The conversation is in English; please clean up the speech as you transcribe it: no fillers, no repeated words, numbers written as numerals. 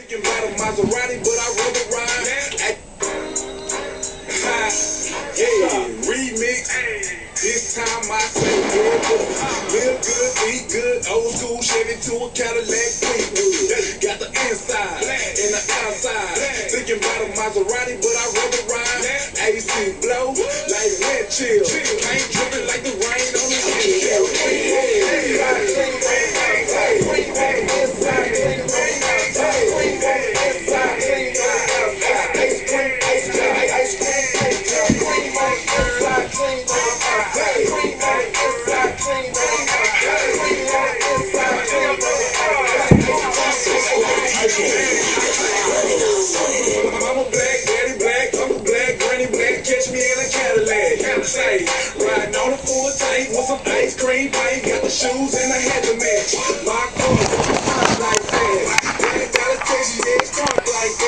Thinking about a Maserati, but I rather ride. Remix. This time I say good, live good, eat good, old school Chevy to a Cadillac Fleetwood. Got the inside and the outside. Thinking about a Maserati, but I rather ride. AC blow like wind chill. Ain't dripping like the rain on the windshield. Mama black, daddy black, uncle black, granny black, catch me in a Cadillac. Say, riding on a full tank with some ice cream paint, got the shoes and a hat to match. My car, like that. Daddy got a Texas, yeah, it's like that.